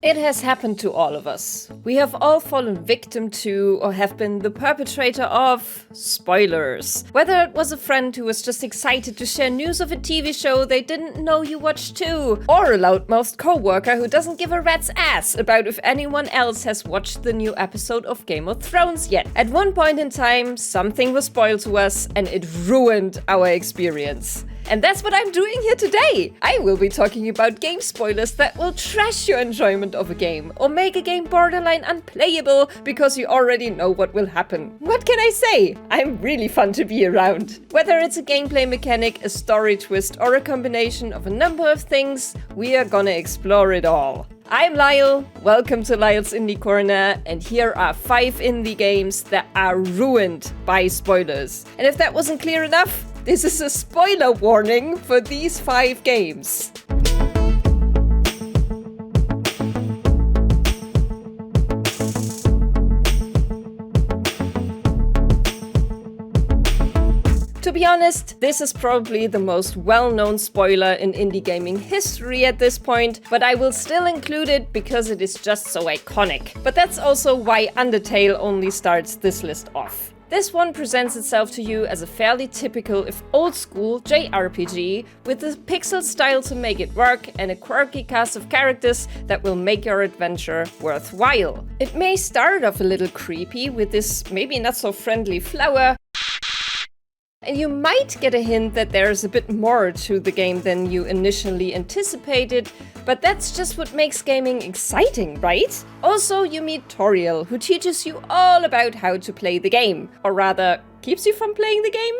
It has happened to all of us. We have all fallen victim to or have been the perpetrator of spoilers. Whether it was a friend who was just excited to share news of a TV show they didn't know you watched too, or a loudmouthed coworker who doesn't give a rat's ass about if anyone else has watched the new episode of Game of Thrones yet. At one point in time, something was spoiled to us and it ruined our experience. And that's what I'm doing here today! I will be talking about game spoilers that will trash your enjoyment of a game, or make a game borderline unplayable because you already know what will happen. What can I say? I'm really fun to be around. Whether it's a gameplay mechanic, a story twist, or a combination of a number of things, we are gonna explore it all. I'm Lile, welcome to Lile's Indie Corner, and here are 5 indie games that are ruined by spoilers. And if that wasn't clear enough, this is a spoiler warning for these 5 games. To be honest, this is probably the most well-known spoiler in indie gaming history at this point, but I will still include it because it is just so iconic. But that's also why Undertale only starts this list off. This one presents itself to you as a fairly typical, if old-school, JRPG with a pixel style to make it work and a quirky cast of characters that will make your adventure worthwhile. It may start off a little creepy with this maybe not so friendly flower, and you might get a hint that there's a bit more to the game than you initially anticipated, but that's just what makes gaming exciting, right? Also, you meet Toriel, who teaches you all about how to play the game, or rather, keeps you from playing the game?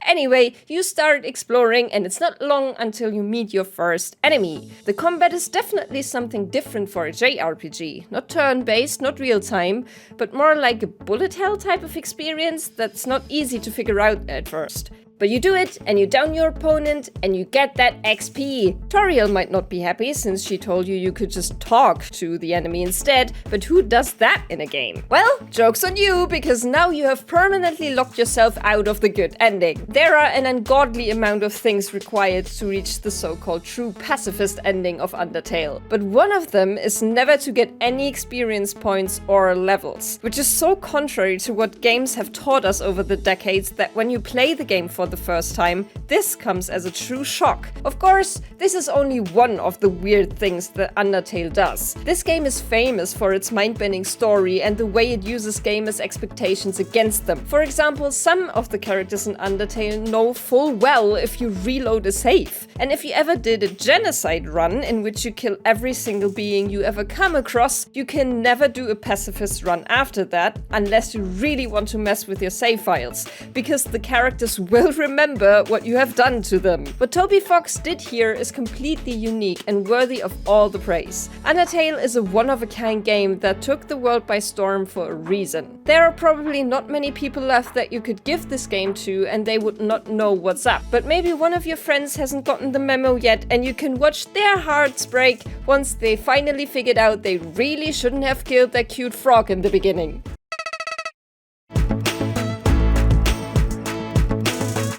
Anyway, you start exploring and it's not long until you meet your first enemy. The combat is definitely something different for a JRPG. Not turn-based, not real-time, but more like a bullet hell type of experience that's not easy to figure out at first. But you do it, and you down your opponent, and you get that XP. Toriel might not be happy, since she told you you could just talk to the enemy instead, but who does that in a game? Well, joke's on you, because now you have permanently locked yourself out of the good ending. There are an ungodly amount of things required to reach the so-called true pacifist ending of Undertale, but one of them is never to get any experience points or levels, which is so contrary to what games have taught us over the decades that when you play the game for the first time, this comes as a true shock. Of course, this is only one of the weird things that Undertale does. This game is famous for its mind-bending story and the way it uses gamers' expectations against them. For example, some of the characters in Undertale know full well if you reload a save. And if you ever did a genocide run in which you kill every single being you ever come across, you can never do a pacifist run after that unless you really want to mess with your save files, because the characters will remember what you have done to them. What Toby Fox did here is completely unique and worthy of all the praise. Undertale is a one-of-a-kind game that took the world by storm for a reason. There are probably not many people left that you could give this game to and they would not know what's up. But maybe one of your friends hasn't gotten the memo yet and you can watch their hearts break once they finally figured out they really shouldn't have killed that cute frog in the beginning.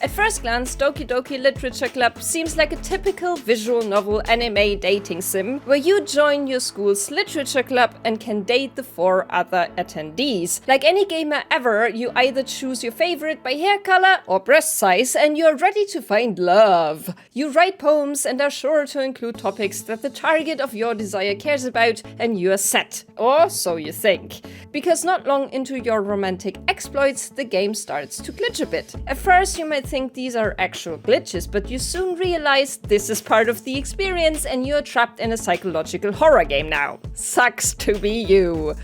At first glance, Doki Doki Literature Club seems like a typical visual novel anime dating sim, where you join your school's literature club and can date the 4 other attendees. Like any gamer ever, you either choose your favorite by hair color or breast size, and you're ready to find love. You write poems and are sure to include topics that the target of your desire cares about, and you're set. Or so you think. Because not long into your romantic exploits, the game starts to glitch a bit. At first, you might think these are actual glitches, but you soon realize this is part of the experience and you're trapped in a psychological horror game now. Sucks to be you.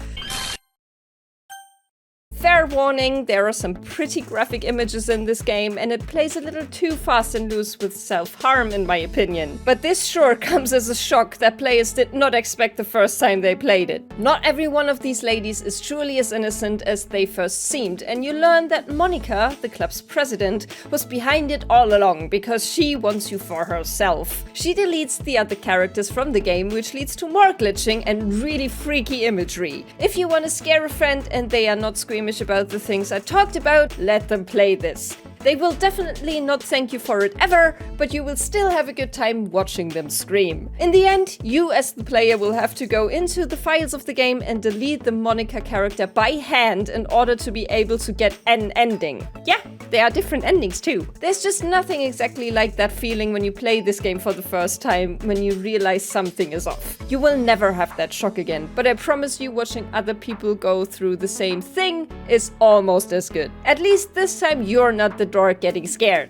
Fair warning, there are some pretty graphic images in this game and it plays a little too fast and loose with self-harm in my opinion. But this sure comes as a shock that players did not expect the first time they played it. Not every one of these ladies is truly as innocent as they first seemed, and you learn that Monica, the club's president, was behind it all along because she wants you for herself. She deletes the other characters from the game, which leads to more glitching and really freaky imagery. If you want to scare a friend and they are not squeamish about the things I talked about, let them play this. They will definitely not thank you for it ever, but you will still have a good time watching them scream. In the end, you as the player will have to go into the files of the game and delete the Monica character by hand in order to be able to get an ending. Yeah, there are different endings too. There's just nothing exactly like that feeling when you play this game for the first time, when you realize something is off. You will never have that shock again, but I promise you watching other people go through the same thing is almost as good. At least this time you're not the dork getting scared.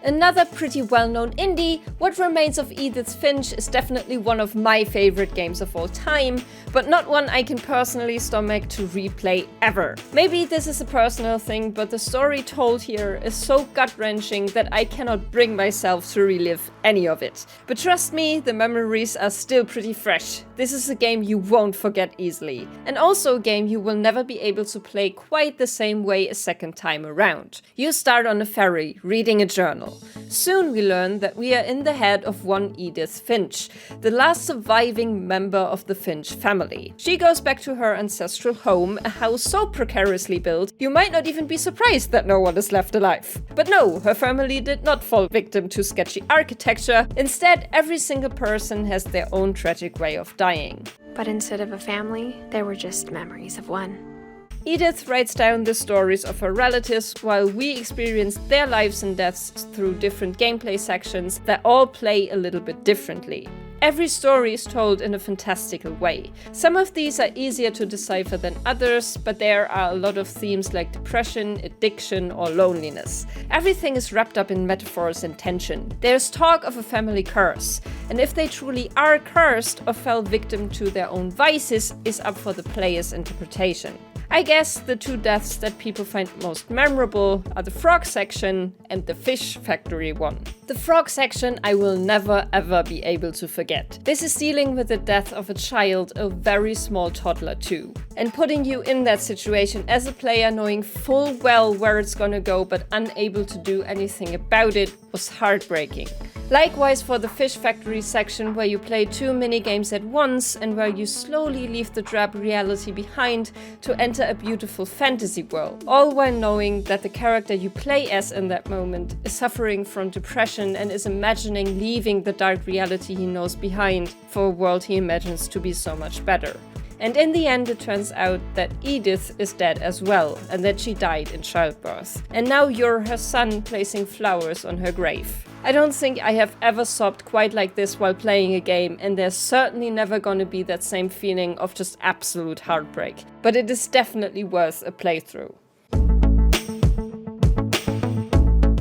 Another pretty well-known indie, What Remains of Edith Finch is definitely one of my favorite games of all time, but not one I can personally stomach to replay ever. Maybe this is a personal thing, but the story told here is so gut-wrenching that I cannot bring myself to relive any of it. But trust me, the memories are still pretty fresh. This is a game you won't forget easily. And also a game you will never be able to play quite the same way a second time around. You start on a ferry, reading a journal. Soon we learn that we are in the head of one Edith Finch, the last surviving member of the Finch family. She goes back to her ancestral home, a house so precariously built, you might not even be surprised that no one is left alive. But no, her family did not fall victim to sketchy architecture. Instead, every single person has their own tragic way of dying. But instead of a family, there were just memories of one. Edith writes down the stories of her relatives while we experience their lives and deaths through different gameplay sections that all play a little bit differently. Every story is told in a fantastical way. Some of these are easier to decipher than others, but there are a lot of themes like depression, addiction, or loneliness. Everything is wrapped up in metaphors and tension. There's talk of a family curse, and if they truly are cursed or fell victim to their own vices is up for the player's interpretation. I guess the two deaths that people find most memorable are the frog section and the fish factory one. The frog section I will never ever be able to forget. This is dealing with the death of a child, a very small toddler too. And putting you in that situation as a player, knowing full well where it's gonna go but unable to do anything about it, was heartbreaking. Likewise for the fish factory section, where you play two mini-games at once and where you slowly leave the drab reality behind to enter a beautiful fantasy world, all while knowing that the character you play as in that moment is suffering from depression and is imagining leaving the dark reality he knows behind for a world he imagines to be so much better. And in the end, it turns out that Edith is dead as well, and that she died in childbirth. And now you're her son placing flowers on her grave. I don't think I have ever sobbed quite like this while playing a game, and there's certainly never gonna be that same feeling of just absolute heartbreak. But it is definitely worth a playthrough.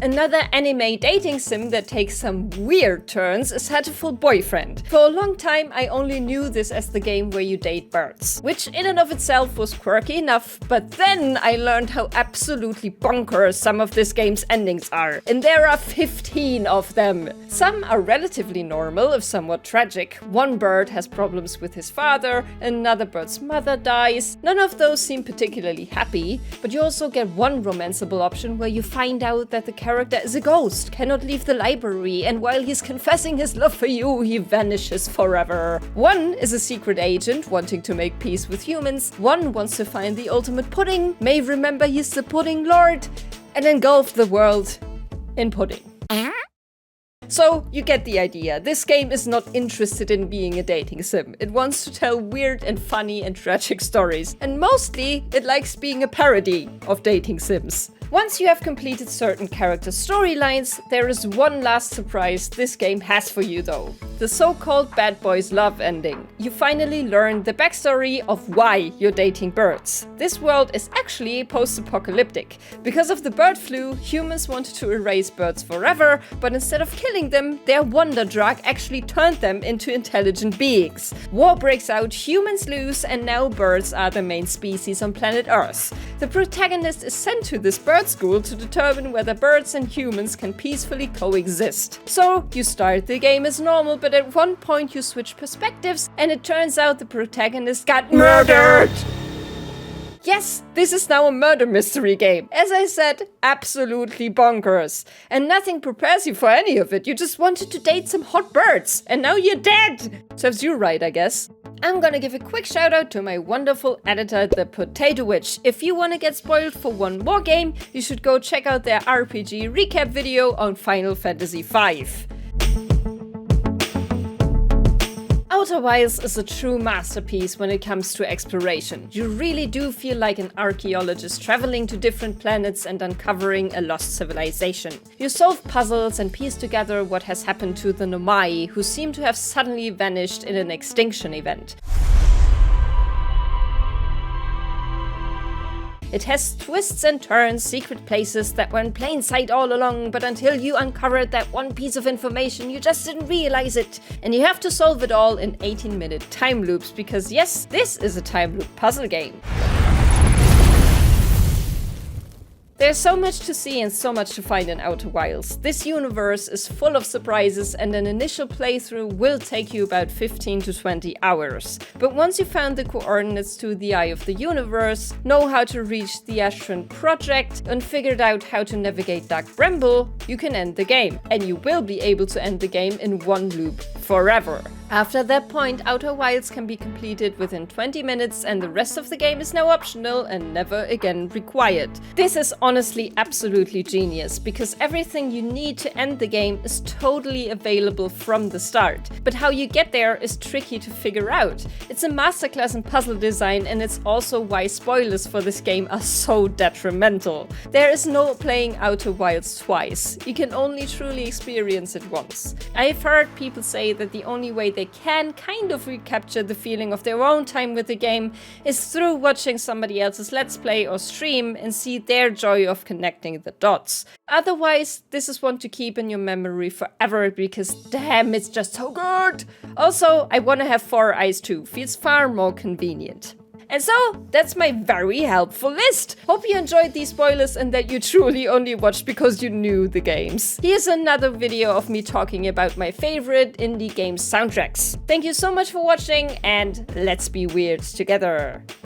Another anime dating sim that takes some weird turns is Hatoful Boyfriend. For a long time I only knew this as the game where you date birds, which in and of itself was quirky enough, but then I learned how absolutely bonkers some of this game's endings are, and there are 15 of them. Some are relatively normal, if somewhat tragic. One bird has problems with his father, another bird's mother dies. None of those seem particularly happy, but you also get one romanceable option where you find out that the character is a ghost, cannot leave the library, and while he's confessing his love for you, he vanishes forever. One is a secret agent wanting to make peace with humans. One wants to find the ultimate pudding, may remember he's the pudding lord, and engulf the world in pudding. So, you get the idea. This game is not interested in being a dating sim. It wants to tell weird and funny and tragic stories. And mostly, it likes being a parody of dating sims. Once you have completed certain character storylines, there is one last surprise this game has for you though. The so-called bad boys love ending. You finally learn the backstory of why you're dating birds. This world is actually post-apocalyptic. Because of the bird flu, humans wanted to erase birds forever, but instead of killing them, their wonder drug actually turned them into intelligent beings. War breaks out, humans lose, and now birds are the main species on planet Earth. The protagonist is sent to this bird school to determine whether birds and humans can peacefully coexist. So, you start the game as normal, but at one point you switch perspectives, and it turns out the protagonist got murdered! Yes, this is now a murder mystery game. As I said, absolutely bonkers. And nothing prepares you for any of it. You just wanted to date some hot birds, and now you're dead. Serves you right, I guess. I'm gonna give a quick shout out to my wonderful editor, the Potato Witch. If you wanna get spoiled for one more game, you should go check out their RPG recap video on Final Fantasy V. Outer Wilds is a true masterpiece when it comes to exploration. You really do feel like an archaeologist traveling to different planets and uncovering a lost civilization. You solve puzzles and piece together what has happened to the Nomai, who seem to have suddenly vanished in an extinction event. It has twists and turns, secret places that were in plain sight all along, but until you uncovered that one piece of information, you just didn't realize it. And you have to solve it all in 18-minute time loops, because yes, this is a time loop puzzle game. There's so much to see and so much to find in Outer Wilds. This universe is full of surprises, and an initial playthrough will take you about 15 to 20 hours. But once you found the coordinates to the Eye of the Universe, know how to reach the Astron Project, and figured out how to navigate Dark Bramble, you can end the game. And you will be able to end the game in one loop forever. After that point, Outer Wilds can be completed within 20 minutes, and the rest of the game is now optional and never again required. This is honestly absolutely genius, because everything you need to end the game is totally available from the start. But how you get there is tricky to figure out. It's a masterclass in puzzle design, and it's also why spoilers for this game are so detrimental. There is no playing Outer Wilds twice. You can only truly experience it once. I've heard people say that the only way they can kind of recapture the feeling of their own time with the game is through watching somebody else's Let's Play or stream and see their joy of connecting the dots. Otherwise, this is one to keep in your memory forever, because damn, it's just so good! Also, I wanna have 4 eyes too, feels far more convenient. And so, that's my very helpful list. Hope you enjoyed these spoilers and that you truly only watched because you knew the games. Here's another video of me talking about my favorite indie game soundtracks. Thank you so much for watching, and let's be weird together.